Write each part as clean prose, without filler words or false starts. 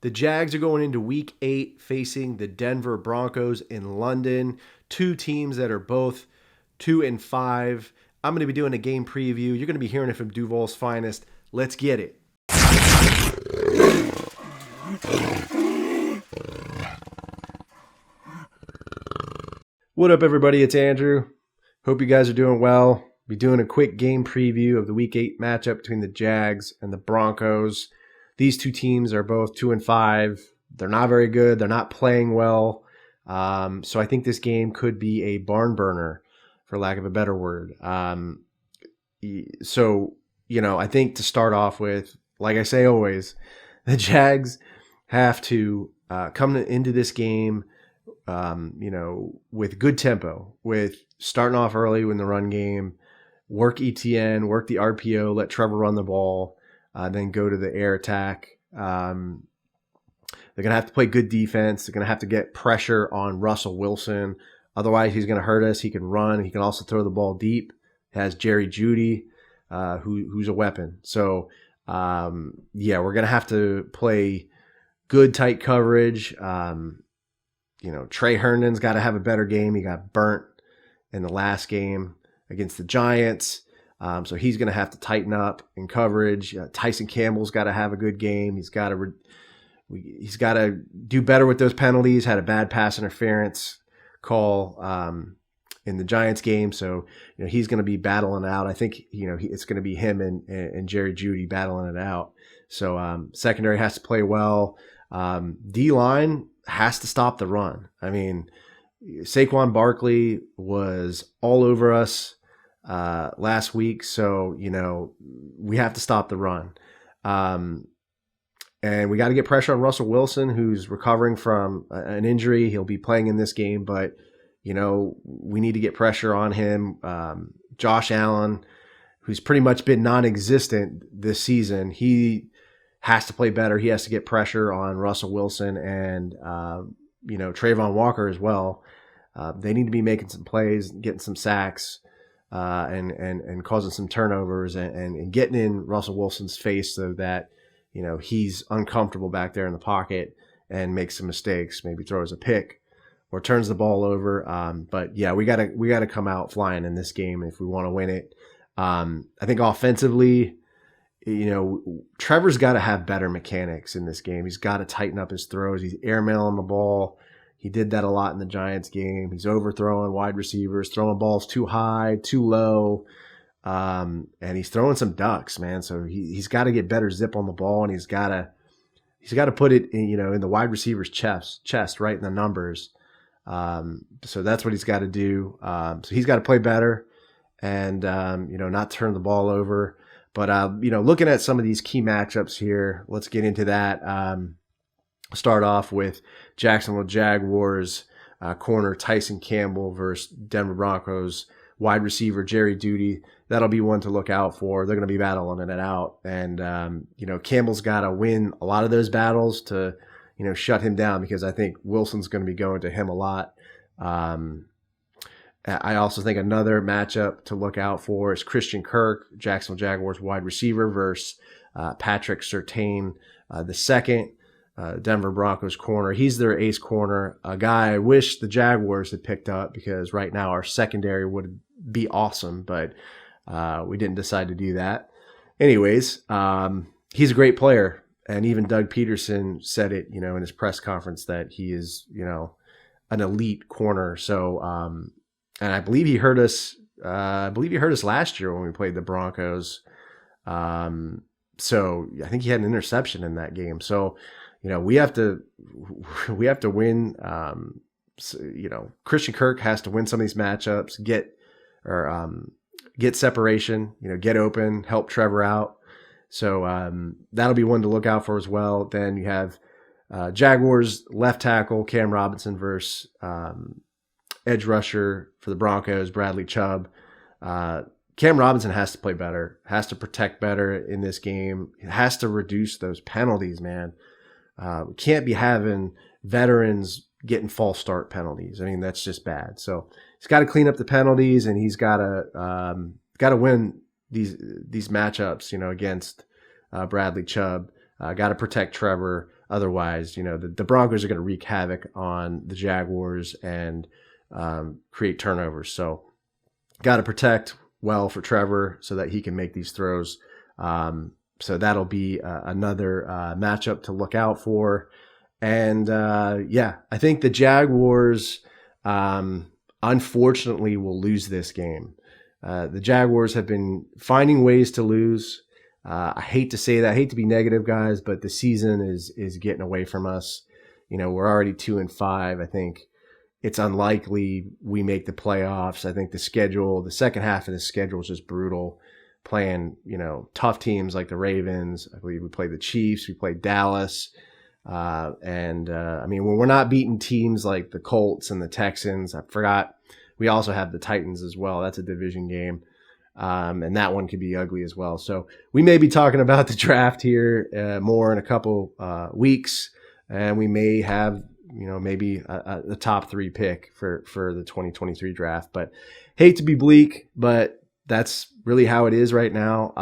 The Jags are going into week 8 facing the Denver Broncos in London. Two teams that are both 2-5. I'm going to be doing a game preview. You're going to be hearing it from Duval's finest. Let's get it. What up, everybody? It's Andrew. Hope you guys are doing well. Be doing a quick game preview of the week 8 matchup between the Jags and the Broncos. These two teams are both 2-5. They're not very good. They're not playing well. So I think this game could be a barn burner, for lack of a better word. I think to start off with, like I say always, the Jags have to come into this game, with good tempo, with starting off early in the run game, work ETN, work the RPO, let Trevor run the ball, then go to the air attack. They're going to have to play good defense. They're going to have to get pressure on Russell Wilson. Otherwise, he's going to hurt us. He can run. He can also throw the ball deep. Has Jerry Jeudy, who's a weapon. So, we're going to have to play good, tight coverage. Trey Herndon's got to have a better game. He got burnt in the last game against the Giants. So he's going to have to tighten up in coverage. Tyson Campbell's got to have a good game. He's got to do better with those penalties. Had a bad pass interference call in the Giants game. So, he's going to be battling out. I think, it's going to be him and Jerry Jeudy battling it out. So secondary has to play well. D-line has to stop the run. I mean, Saquon Barkley was all over us last week, so we have to stop the run, and we got to get pressure on Russell Wilson, who's recovering from an injury. He'll be playing in this game, but we need to get pressure on him. Josh Allen, who's pretty much been non-existent this season, he has to play better. He has to get pressure on Russell Wilson and Trayvon Walker as well. They need to be making some plays, getting some sacks, and causing some turnovers and getting in Russell Wilson's face so that he's uncomfortable back there in the pocket and makes some mistakes, maybe throws a pick or turns the ball over. We gotta come out flying in this game if we want to win it. I think offensively, Trevor's got to have better mechanics in this game. He's got to tighten up his throws. He's airmailing the ball. He did that a lot in the Giants game. He's overthrowing wide receivers, throwing balls too high, too low, and he's throwing some ducks, man. So he's got to get better zip on the ball, and he's got to put it in the wide receiver's chest, right in the numbers. So that's what he's got to do. So he's got to play better, and not turn the ball over. But looking at some of these key matchups here, let's get into that. Start off with Jacksonville Jaguars corner Tyson Campbell versus Denver Broncos wide receiver Jerry Jeudy. That'll be one to look out for. They're going to be battling it out, and Campbell's got to win a lot of those battles to shut him down, because I think Wilson's going to be going to him a lot. I also think another matchup to look out for is Christian Kirk, Jacksonville Jaguars wide receiver, versus Patrick Surtain the second, Denver Broncos corner. He's their ace corner, a guy I wish the Jaguars had picked up, because right now our secondary would be awesome, but we didn't decide to do that. Anyways, he's a great player, and even Doug Peterson said it, in his press conference, that he is, an elite corner. So, and I believe he hurt us. Last year when we played the Broncos. So I think he had an interception in that game. So, we have to win. Christian Kirk has to win some of these matchups, get separation, get open, help Trevor out. So that'll be one to look out for as well. Then you have Jaguars left tackle Cam Robinson versus edge rusher for the Broncos, Bradley Chubb. Cam Robinson has to play better, has to protect better in this game. He has to reduce those penalties, man. We can't be having veterans getting false start penalties. I mean, that's just bad. So he's got to clean up the penalties, and he's got to win these matchups, against Bradley Chubb. Got to protect Trevor. Otherwise, the Broncos are going to wreak havoc on the Jaguars and create turnovers. So got to protect well for Trevor so that he can make these throws. So that'll be another matchup to look out for. And I think the Jaguars unfortunately will lose this game. The Jaguars have been finding ways to lose. I hate to say that. I hate to be negative, guys, but the season is getting away from us. We're already 2-5. I think it's unlikely we make the playoffs. I think the second half of the schedule is just brutal. Playing, tough teams like the Ravens. I believe we played the Chiefs. We played Dallas. When we're not beating teams like the Colts and the Texans, I forgot we also have the Titans as well. That's a division game. And that one could be ugly as well. So we may be talking about the draft here more in a couple weeks, and we may have, maybe a top 3 pick for the 2023 draft. But hate to be bleak, but that's really how it is right now.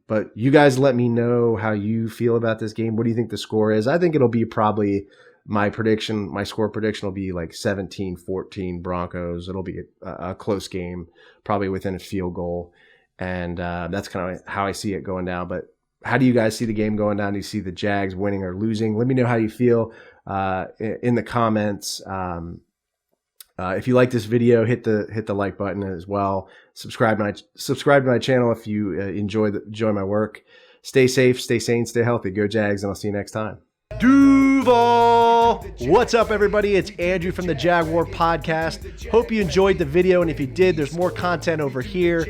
But you guys let me know how you feel about this game. What do you think the score is? I think it'll be probably my score prediction will be like 17-14 Broncos. It'll be a close game, probably within a field goal. And that's kind of how I see it going down. But how do you guys see the game going down? Do you see the Jags winning or losing? Let me know how you feel in the comments. If you like this video, hit the like button as well. Subscribe to my channel if you enjoy my work. Stay safe, stay sane, stay healthy. Go Jags, and I'll see you next time. Duval! What's up, everybody? It's Andrew from the Jaguar Podcast. Hope you enjoyed the video, and if you did, there's more content over here.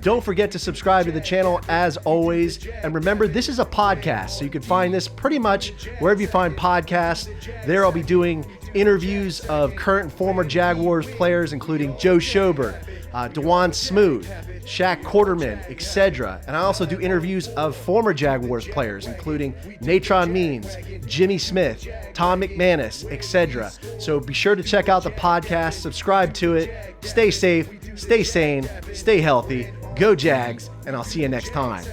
Don't forget to subscribe to the channel as always. And remember, this is a podcast, so you can find this pretty much wherever you find podcasts. There I'll be doing interviews of current and former Jaguars players, including Joe Schobert, DeJuan Smoot, Shaq Quarterman, etc. And I also do interviews of former Jaguars players, including Natron Means, Jimmy Smith, Tom McManus, etc. So be sure to check out the podcast, subscribe to it, stay safe, stay sane, stay healthy, go Jags, and I'll see you next time.